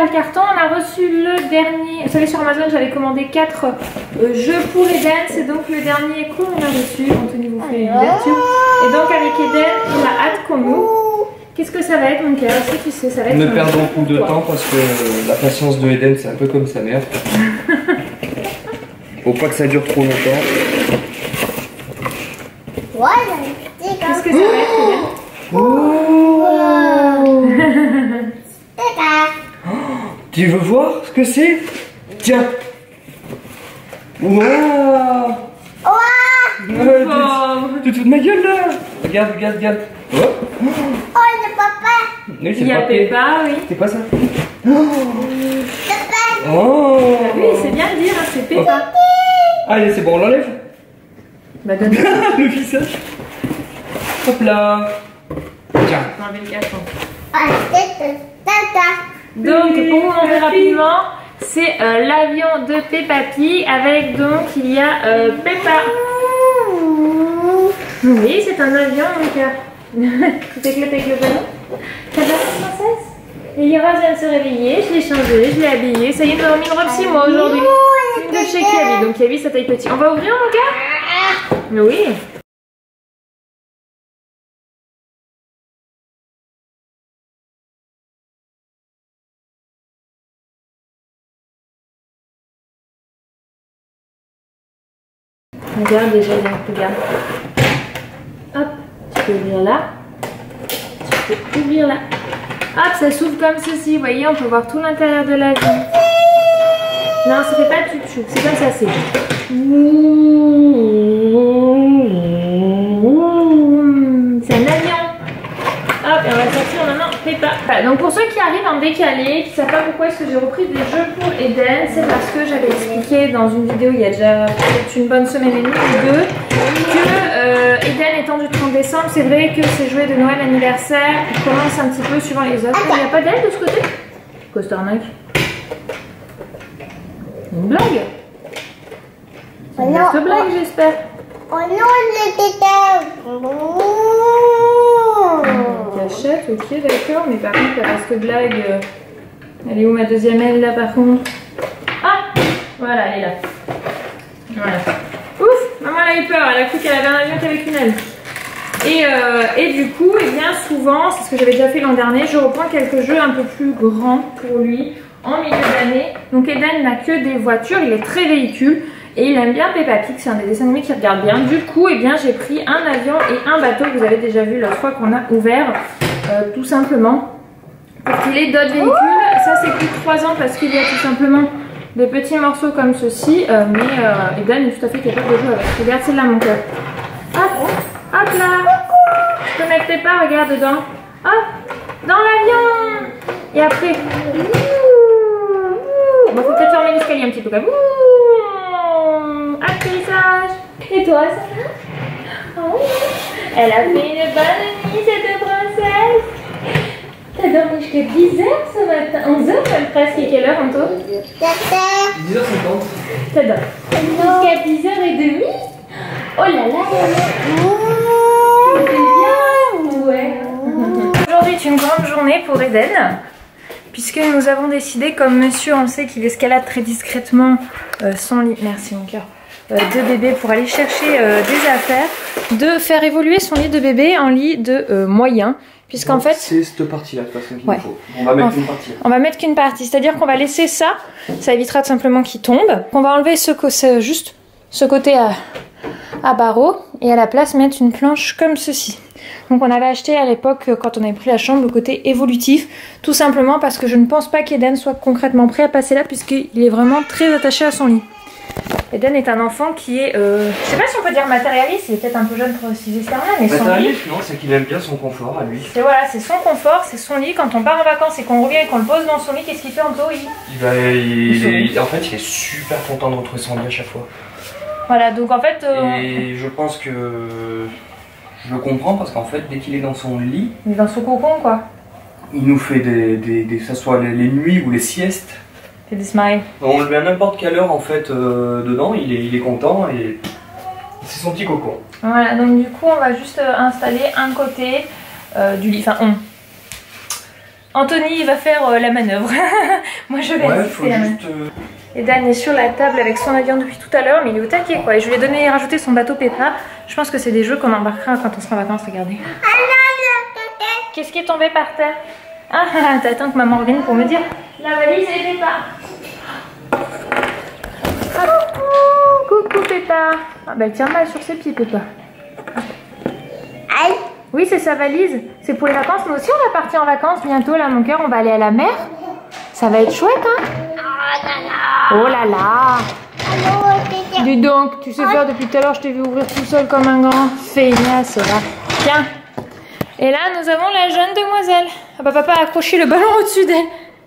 le carton. On a reçu le dernier. Vous savez, sur Amazon, j'avais commandé 4 jeux pour Eden. C'est donc le dernier qu'on a reçu. Anthony vous fait l'ouverture. Et donc, avec Eden, il a hâte qu'on ouvre. Qu'est-ce que ça va être, mon cœur? Si tu sais, ça va être. Ne perdons plus de temps parce que la patience de Eden, c'est un peu comme sa mère. Faut pas que ça dure trop longtemps. Qu'est-ce que ça va être, Eden? Tu veux voir ce que c'est? Tiens. Waouh. Tu te fous de ma gueule là? Regarde, regarde, regarde. Oh, le papa. oui, c'est Il y a Peppa, oui. C'est pas ça? Oh. Oui, c'est bien de dire, hein, c'est Peppa. Allez, c'est bon, on l'enlève. Bah, donne le visage. Hop là. Tiens. enlever le carton. Donc, pour vous montrer rapidement, c'est l'avion de Peppa Pig avec donc il y a Peppa. Oui, c'est un avion, mon cœur. Tu t'éclates avec le ballon. T'as la princesse? Et Yara vient de se réveiller, je l'ai changé, je l'ai habillé. Ça y est, nous avons mis une robe 6 mois aujourd'hui. Une de chez Kavi, donc Kavi sa taille petite. On va ouvrir, mon cœur? Oui. Regarde déjà, regarde. Hop, tu peux ouvrir là. Tu peux ouvrir là. Hop, ça s'ouvre comme ceci. Vous voyez, on peut voir tout l'intérieur de l'avion. Non, ça fait pas tchou-tchou. C'est comme ça, c'est. C'est un avion. Hop, et on va sortir maintenant Peppa. Voilà, donc pour ceux qui arrivent en décalé, qui ne savent pas pourquoi est-ce que j'ai repris des jeux pour Eden, c'est parce que j'avais expliqué dans une vidéo il y a déjà peut-être une bonne semaine et demie ou deux que Eden étant du 30 décembre, c'est vrai que ses jouets de Noël anniversaire commencent un petit peu suivant les autres. Il n'y a pas d'aide de ce côté? Costernac. Une blague? Une vaste blague, j'espère. Oh non, le Cachette, ok, d'accord, mais par contre, la vaste blague, elle est où ma deuxième aile là par contre? Ah, voilà, elle est là. Voilà. Ouf, maman elle a eu peur, elle a cru qu'elle avait un avion qu'avec une aile. Et du coup, eh bien souvent, c'est ce que j'avais déjà fait l'an dernier, je reprends quelques jeux un peu plus grands pour lui en milieu d'année. Donc Eden n'a que des voitures, il est très véhicule. Et il aime bien Peppa Pig, c'est un des dessins animés qu'il regarde bien. Du coup, eh bien, j'ai pris un avion et un bateau que vous avez déjà vu l'autre fois qu'on a ouvert, tout simplement, pour qu'il ait d'autres véhicules. Ça, c'est plus de 3 ans parce qu'il y a tout simplement des petits morceaux comme ceci, mais Eden est tout à fait capable de jouer avec. Regarde, c'est là mon cœur. Hop, hop là. Je peux mettre Peppa, regarde dedans. Hop, dans l'avion. Et après, bon, faut peut-être fermer l'escalier un petit peu comme atterrissage. Et toi, ça va? Oh, elle a fait une bonne nuit, cette princesse. T'as dormi jusqu'à 10h ce matin, 11h même presque. Et quelle heure, Anto? 10h50. T'as dormi jusqu'à 10h30? Oh là là, c'est bien. Ouais. Aujourd'hui est une grande journée pour Eden, puisque nous avons décidé, comme monsieur, on sait qu'il escalade très discrètement son lit. Merci mon cœur. De bébé pour aller chercher des affaires, de faire évoluer son lit de bébé en lit de moyen, puisqu'en fait c'est cette partie là de toute façon qu'il faut. On va mettre une partie. On va mettre qu'une partie, c'est à dire qu'on va laisser ça, ça évitera tout simplement qu'il tombe, qu'on va enlever juste ce côté à barreaux et à la place mettre une planche comme ceci. Donc on avait acheté à l'époque, quand on avait pris la chambre, le côté évolutif, tout simplement parce que je ne pense pas qu'Eden soit concrètement prêt à passer là, puisqu'il est vraiment très attaché à son lit. Eden est un enfant qui est, je sais pas si on peut dire matérialiste, il est peut-être un peu jeune pour utiliser ce terme-là, mais son lit... Matérialiste, non, c'est qu'il aime bien son confort à lui. C'est voilà, c'est son confort, c'est son lit. Quand on part en vacances et qu'on revient et qu'on le pose dans son lit, qu'est-ce qu'il fait en taux? En fait, il est super content de retrouver son lit à chaque fois. Voilà, donc en fait... Et je pense que... Je le comprends parce qu'en fait, dès qu'il est dans son lit... Il est dans son cocon, quoi. Il nous fait que ce soit les nuits ou les siestes. C'est des smiles. On le met à n'importe quelle heure en fait dedans, il est content et c'est son petit cocon. Voilà, donc du coup on va juste installer un côté du lit, enfin Anthony va faire la manœuvre. Moi je vais assister la manœuvre. Et Dan est sur la table avec son avion depuis tout à l'heure, mais il est au taquet quoi. Et je lui ai donné rajouter son bateau Peppa. Je pense que c'est des jeux qu'on embarquera quand on sera en vacances, regardez. Qu'est-ce qui est tombé par terre? Ah, t'attends que maman revienne pour me dire la valise et Peppa. Coucou Peppa. Ah bah elle tient mal sur ses pieds Peppa. Oui c'est sa valise. C'est pour les vacances. Nous aussi on va partir en vacances bientôt là mon cœur. On va aller à la mer. Ça va être chouette hein. Oh là là. Dis donc, tu sais faire depuis tout à l'heure, je t'ai vu ouvrir tout seul comme un grand feignasse là. Tiens. Et là nous avons la jeune demoiselle. Ah bah papa a accroché le ballon au-dessus d'elle.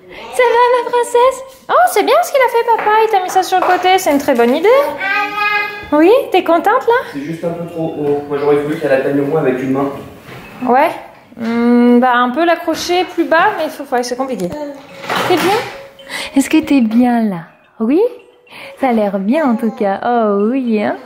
Ça va ma princesse? Oh c'est bien ce qu'il a fait papa, il t'a mis ça sur le côté, c'est une très bonne idée. Oui, t'es contente là? C'est juste un peu trop haut. Moi j'aurais voulu qu'elle atteigne le moins avec une main. Ouais. Bah un peu l'accrocher plus bas, mais c'est compliqué. T'es bien? Est-ce que t'es bien là? Oui? Ça a l'air bien en tout cas. Oh oui hein.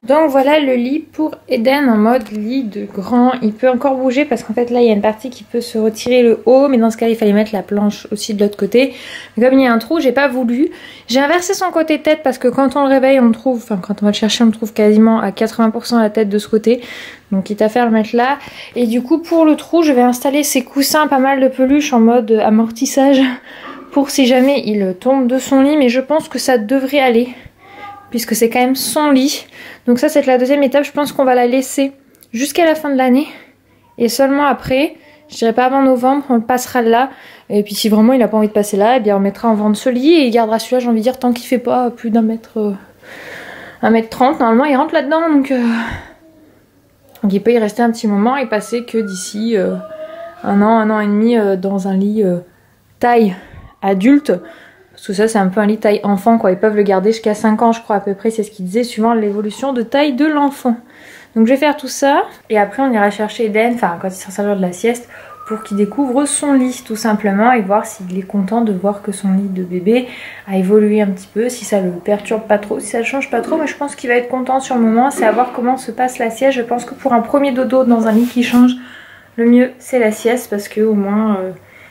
Donc voilà le lit pour Eden en mode lit de grand. Il peut encore bouger parce qu'en fait là il y a une partie qui peut se retirer le haut. Mais dans ce cas il fallait mettre la planche aussi de l'autre côté. Mais comme il y a un trou j'ai pas voulu. J'ai inversé son côté tête parce que quand on le réveille on trouve, enfin quand on va le chercher on le trouve quasiment à 80% la tête de ce côté. Donc quitte à faire le mettre là. Et du coup pour le trou je vais installer ces coussins pas mal de peluche en mode amortissage. Pour si jamais il tombe de son lit. Mais je pense que ça devrait aller. Puisque c'est quand même son lit. Donc ça c'est la deuxième étape, je pense qu'on va la laisser jusqu'à la fin de l'année. Et seulement après, je dirais pas avant novembre, on le passera là. Et puis si vraiment il n'a pas envie de passer là, eh bien on mettra en vente ce lit et il gardera celui-là, j'ai envie de dire, tant qu'il fait pas plus d'un mètre... 1m30, normalement il rentre là-dedans. Donc il peut y rester un petit moment et passer que d'ici un an et demi dans un lit taille adulte. Parce que ça c'est un peu un lit taille enfant quoi, ils peuvent le garder jusqu'à 5 ans je crois à peu près, c'est ce qu'ils disaient suivant l'évolution de taille de l'enfant. Donc je vais faire tout ça et après on ira chercher Eden, enfin quand il sera l'heure de la sieste, pour qu'il découvre son lit tout simplement et voir s'il est content de voir que son lit de bébé a évolué un petit peu, si ça le perturbe pas trop, si ça le change pas trop, mais je pense qu'il va être content sur le moment, c'est à voir comment se passe la sieste. Je pense que pour un premier dodo dans un lit qui change, le mieux c'est la sieste parce que au moins...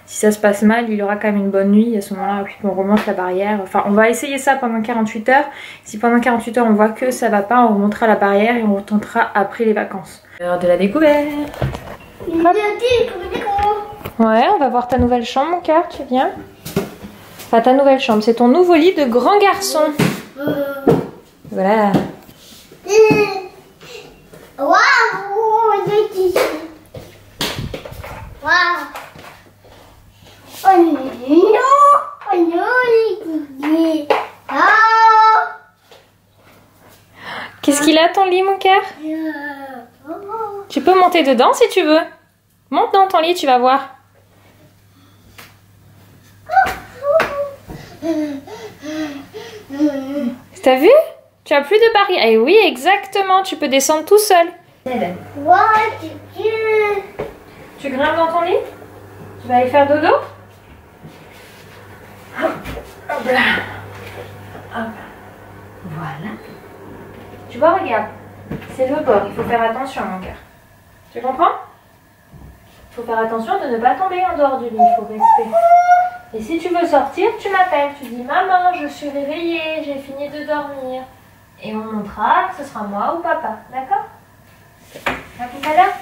si ça se passe mal, il aura quand même une bonne nuit. Et à ce moment-là, on remonte la barrière. Enfin, on va essayer ça pendant 48 heures. Si pendant 48 heures, on voit que ça va pas, on remontera la barrière et on retentera après les vacances. L'heure de la découverte. Ouais, on va voir ta nouvelle chambre, mon cœur. Tu viens? Enfin, ta nouvelle chambre. C'est ton nouveau lit de grand garçon. Voilà. Qu'est-ce qu'il a ton lit mon cœur? Tu peux monter dedans si tu veux. Monte dans ton lit, tu vas voir. T'as vu? Tu as plus de barrière. Eh oui, exactement, tu peux descendre tout seul. Tu grimpes dans ton lit? Tu vas aller faire dodo? Hop là. Hop. Voilà. Tu vois, regarde. C'est le bord. Il faut faire attention, mon cœur. Tu comprends? Il faut faire attention de ne pas tomber en dehors du lit. Il faut rester. Et si tu veux sortir, tu m'appelles. Tu dis, maman, je suis réveillée. J'ai fini de dormir. Et on montrera que ce sera moi ou papa. D'accord? À tout à l'heure.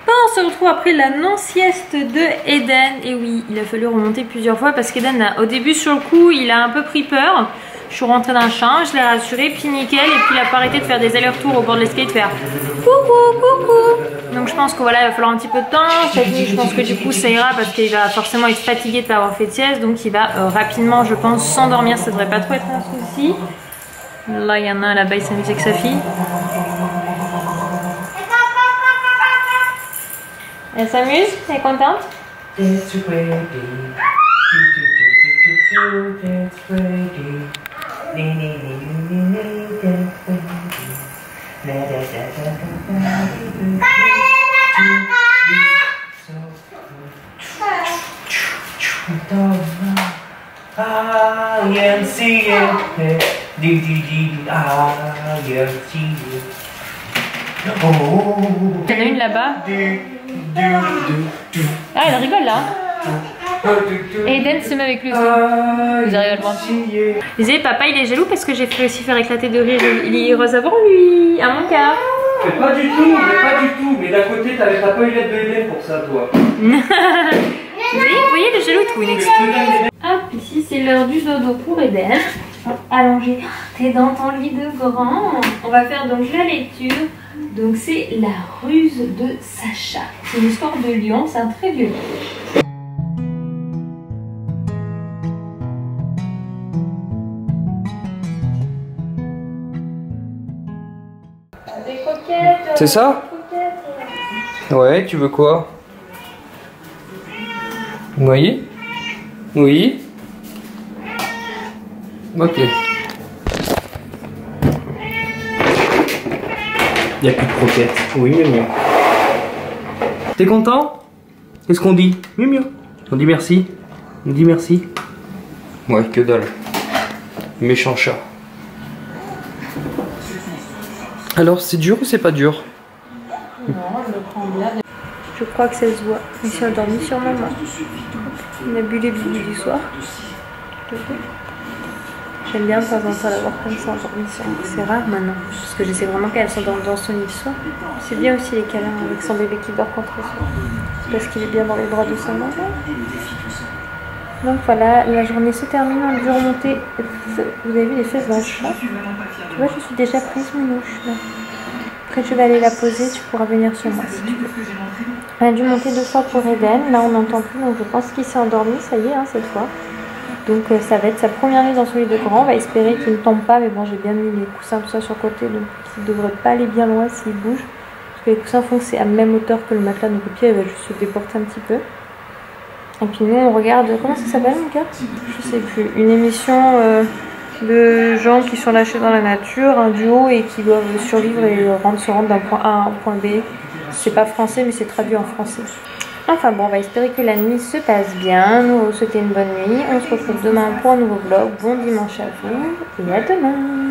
On se retrouve après la non-sieste de Eden. Et oui, il a fallu remonter plusieurs fois parce qu'Eden, au début sur le coup, il a un peu pris peur. Je suis rentrée dans le champ, je l'ai rassuré, puis nickel. Et puis il a pas arrêté de faire des allers-retours au bord de l'escalier, de faire coucou, coucou. Donc je pense que voilà, il va falloir un petit peu de temps. Cette nuit, je pense que du coup ça ira parce qu'il va forcément être fatigué de pas avoir fait de sieste. Donc il va rapidement, je pense, s'endormir. Ça devrait pas trop être un souci. Là, il y en a un là-bas, il s'amuse avec sa fille. Elle s'amuse? Elle est contente? It's ready. It's ready. Il y en a une là-bas. Ah, elle rigole là. Et Eden se met avec lui aussi. Vous arrivez à le voir. Vous savez, papa il est jaloux parce que j'ai fait aussi faire éclater de rire. Il est rose avant lui, à mon cas. Mais pas du tout, mais d'un côté t'as pas eu l'aide de Eden pour ça toi. Vous voyez le jaloux tout une excuse. Hop, ici c'est l'heure du dodo pour Eden. Allonger tes dents dans le lit de grand. On va faire donc la lecture. Donc c'est La ruse de Sacha. C'est une histoire de lion, c'est un très vieux livre. Des croquettes. C'est ça? Ouais, tu veux quoi? Oui? Oui? Ok. Il n'y a plus de croquettes. Oui, mieux mieux. T'es content? Qu'est-ce qu'on dit? Mieux mieux. On dit merci. On dit merci. Ouais, que dalle. Méchant chat. Alors, c'est dur ou c'est pas dur? Non, je le prends bien. Je crois que ça se voit. Il s'est endormi sur ma main. Il a bu les bibis du soir. J'aime bien de temps en temps l'avoir comme ça endormi sur moi. C'est rare maintenant. Parce que j'essaie vraiment qu'elle s'endorme dans son lit le soir. C'est bien aussi les câlins avec son bébé qui dort contre soi. Parce qu'il est bien dans les bras de sa maman. Donc voilà, la journée se termine. On a dû remonter. Vous avez vu les fesses d'un chat? Tu vois, je suis déjà prise minouche là. Après je vais aller la poser, tu pourras venir sur moi si tu veux. On a dû monter 2 fois pour Eden, là on n'entend plus donc je pense qu'il s'est endormi, ça y est hein, cette fois. Donc ça va être sa première nuit dans son lit de grand, on va espérer qu'il ne tombe pas mais bon j'ai bien mis les coussins tout ça sur le côté donc il ne devrait pas aller bien loin s'il bouge. Parce que les coussins font que c'est à même hauteur que le matelas donc le pied elle va juste se déporter un petit peu. Et puis nous on regarde, comment ça s'appelle mon gars? Je sais plus, une émission... de gens qui sont lâchés dans la nature, un duo et qui doivent survivre et se rendre d'un point A à un point B. C'est pas français mais c'est traduit en français. Enfin bon, on va espérer que la nuit se passe bien. Nous on vous souhaite une bonne nuit. On se retrouve demain pour un nouveau vlog. Bon dimanche à vous et à demain.